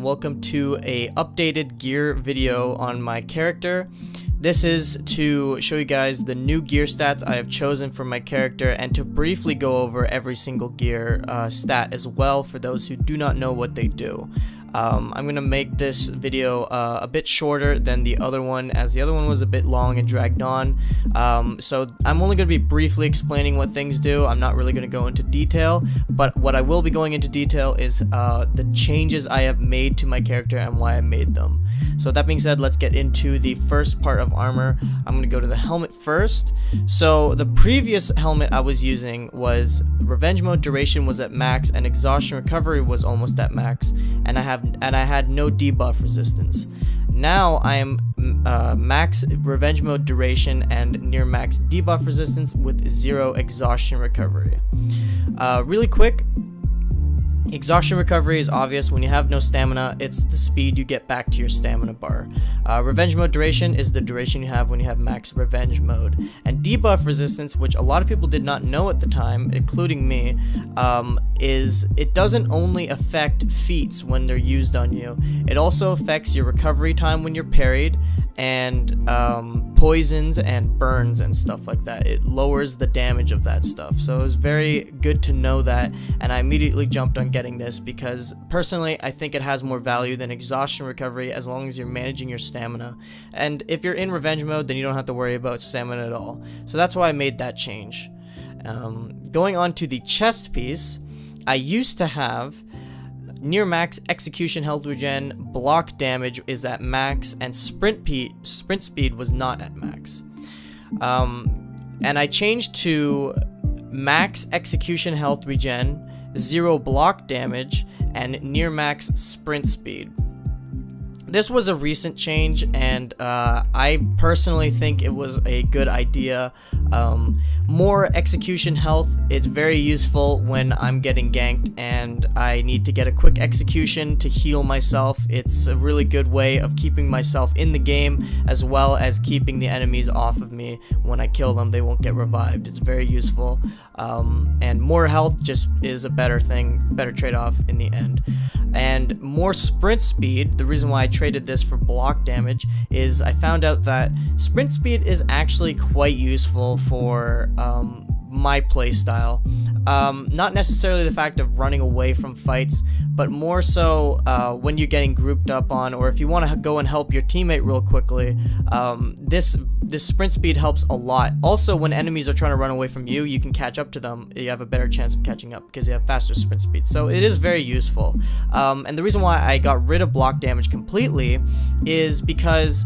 Welcome to a updated gear video on my character. This is to show you guys the new gear stats I have chosen for my character and to briefly go over every single gear stat as well for those who do not know what they do. I'm going to make this video a bit shorter than the other one, as the other one was a bit long and dragged on. So I'm only going to be briefly explaining what things do. I'm not really going to go into detail, but what I will be going into detail is the changes I have made to my character and why I made them. So with that being said, let's get into the first part of armor. I'm going to go to the helmet first. So the previous helmet I was using was Revenge Mode duration was at max and exhaustion recovery was almost at max, and I had no debuff resistance. Now I am max Revenge Mode duration and near max debuff resistance with 0 exhaustion recovery. Really quick, exhaustion recovery is obvious. When you have no stamina, it's the speed you get back to your stamina bar. Revenge Mode duration is the duration you have when you have max Revenge Mode. And debuff resistance, which a lot of people did not know at the time, including me, is it doesn't only affect feats when they're used on you, it also affects your recovery time when you're parried, and poisons and burns and stuff like that. It lowers the damage of that stuff. So it was very good to know that, and I immediately jumped on getting this because personally I think it has more value than exhaustion recovery as long as you're managing your stamina. And if you're in Revenge Mode, then you don't have to worry about stamina at all. So that's why I made that change. Going on to the chest piece, I used to have near max execution health regen, block damage is at max, and sprint speed was not at max. And I changed to max execution health regen, 0 block damage, and near max sprint speed. This was a recent change, and I personally think it was a good idea. More execution health, it's very useful when I'm getting ganked and I need to get a quick execution to heal myself. It's a really good way of keeping myself in the game, as well as keeping the enemies off of me. When I kill them, they won't get revived. It's very useful, and more health just is a better trade-off in the end. And more sprint speed, the reason why I traded this for block damage is I found out that sprint speed is actually quite useful for my playstyle. Not necessarily the fact of running away from fights, but more so when you're getting grouped up on, or if you want to go and help your teammate real quickly. This sprint speed helps a lot. Also, when enemies are trying to run away from you, you can catch up to them. You have a better chance of catching up because you have faster sprint speed. So it is very useful. And the reason why I got rid of block damage completely is because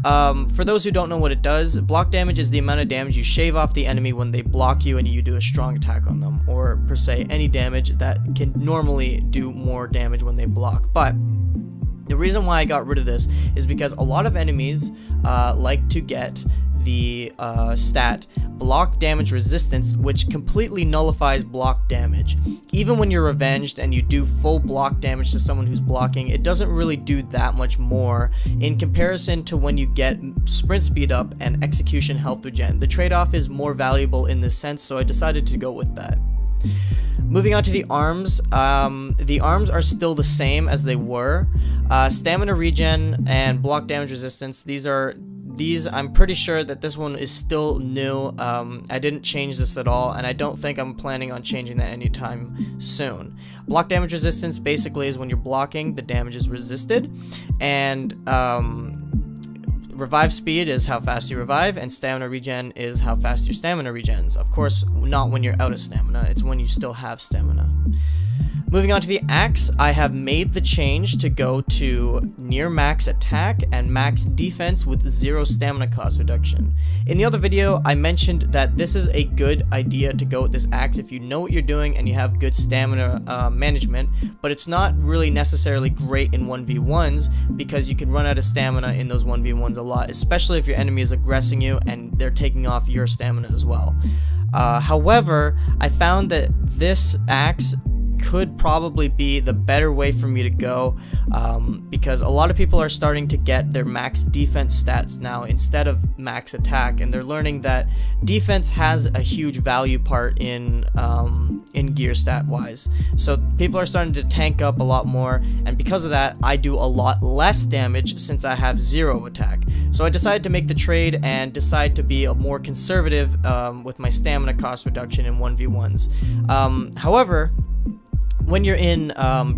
for those who don't know what it does, block damage is the amount of damage you shave off the enemy when they block you and you do a strong attack on them, or per se any damage that can normally do more damage when they block. But the reason why I got rid of this is because a lot of enemies like to get the stat block damage resistance, which completely nullifies block damage. Even when you're revenged and you do full block damage to someone who's blocking, it doesn't really do that much more in comparison to when you get sprint speed up and execution health regen. The trade-off is more valuable in this sense, so I decided to go with that. Moving on to the arms are still the same as they were. Stamina regen and block damage resistance, these I'm pretty sure that this one is still new. I didn't change this at all, and I don't think I'm planning on changing that anytime soon. Block damage resistance basically is when you're blocking, the damage is resisted, and revive speed is how fast you revive, and stamina regen is how fast your stamina regens. Of course, not when you're out of stamina, it's when you still have stamina. Moving on to the axe, I have made the change to go to near max attack and max defense with 0 stamina cost reduction. In the other video, I mentioned that this is a good idea to go with this axe if you know what you're doing and you have good stamina management, but it's not really necessarily great in 1v1s because you can run out of stamina in those 1v1s a lot, especially if your enemy is aggressing you and they're taking off your stamina as well. However, I found that this axe could probably be the better way for me to go, because a lot of people are starting to get their max defense stats now instead of max attack, and they're learning that defense has a huge value part in gear stat wise. So people are starting to tank up a lot more, and because of that I do a lot less damage since I have 0 attack. So I decided to make the trade and decide to be a more conservative with my stamina cost reduction in 1v1s. However, when you're in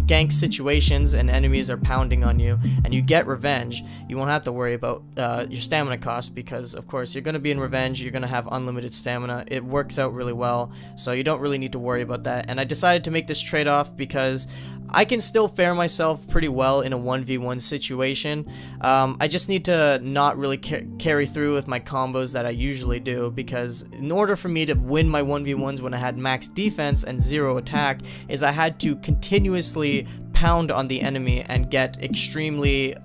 gank situations and enemies are pounding on you and you get revenge, you won't have to worry about your stamina cost, because of course you're going to be in revenge, you're going to have unlimited stamina. It works out really well, so you don't really need to worry about that. And I decided to make this trade-off because I can still fare myself pretty well in a 1v1 situation. I just need to not really carry through with my combos that I usually do, because in order for me to win my 1v1s when I had max defense and 0 attack, is I had to continuously pound on the enemy and get extremely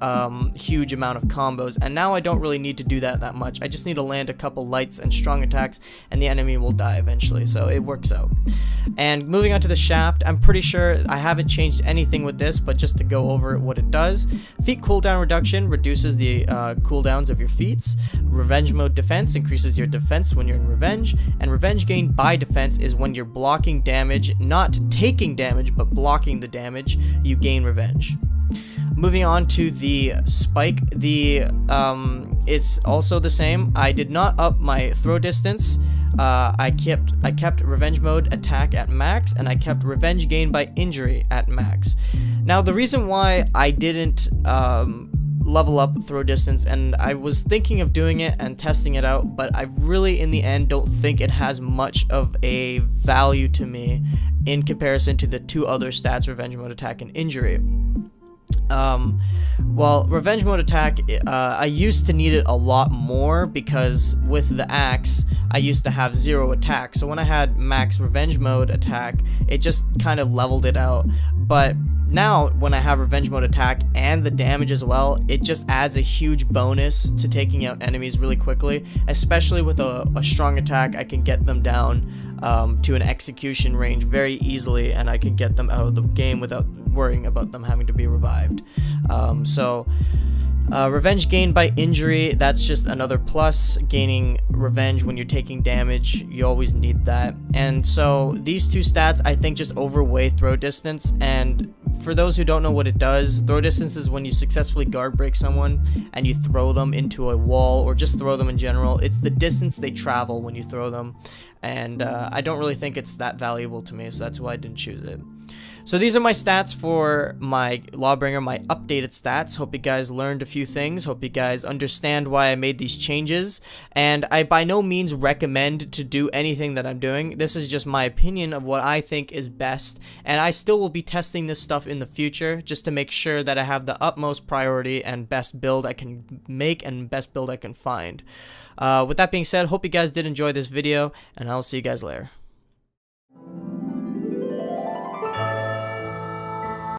huge amount of combos, and now I don't really need to do that much. I just need to land a couple lights and strong attacks and the enemy will die eventually, so it works out. And moving on to the shaft, I'm pretty sure I haven't changed anything with this, but just to go over what it does: feat cooldown reduction reduces the cooldowns of your feats. Revenge mode defense increases your defense when you're in revenge, and revenge gain by defense is when you're blocking damage, not taking damage but blocking the damage, you gain revenge. Moving on to the spike, it's also the same. I did not up my throw distance. I kept revenge mode attack at max, and I kept revenge gain by injury at max. Now the reason why I didn't level up throw distance, and I was thinking of doing it and testing it out, but I really in the end don't think it has much of a value to me in comparison to the 2 other stats, revenge mode attack and injury. Well, revenge mode attack, I used to need it a lot more, because with the axe I used to have 0 attack, so when I had max revenge mode attack it just kind of leveled it out. But now when I have revenge mode attack and the damage as well, it just adds a huge bonus to taking out enemies really quickly, especially with a strong attack. I can get them down to an execution range very easily, and I can get them out of the game without worrying about them having to be revived. Revenge gain by injury, that's just another plus. Gaining revenge when you're taking damage, you always need that. And so these 2 stats I think just overweigh throw distance. And for those who don't know what it does, throw distance is when you successfully guard break someone and you throw them into a wall, or just throw them in general. It's the distance they travel when you throw them, and I don't really think it's that valuable to me, so that's why I didn't choose it. So these are my stats for my Lawbringer, my updated stats. Hope you guys learned a few things. Hope you guys understand why I made these changes. And I by no means recommend to do anything that I'm doing. This is just my opinion of what I think is best. And I still will be testing this stuff in the future just to make sure that I have the utmost priority and best build I can make and best build I can find. With that being said, hope you guys did enjoy this video, and I'll see you guys later.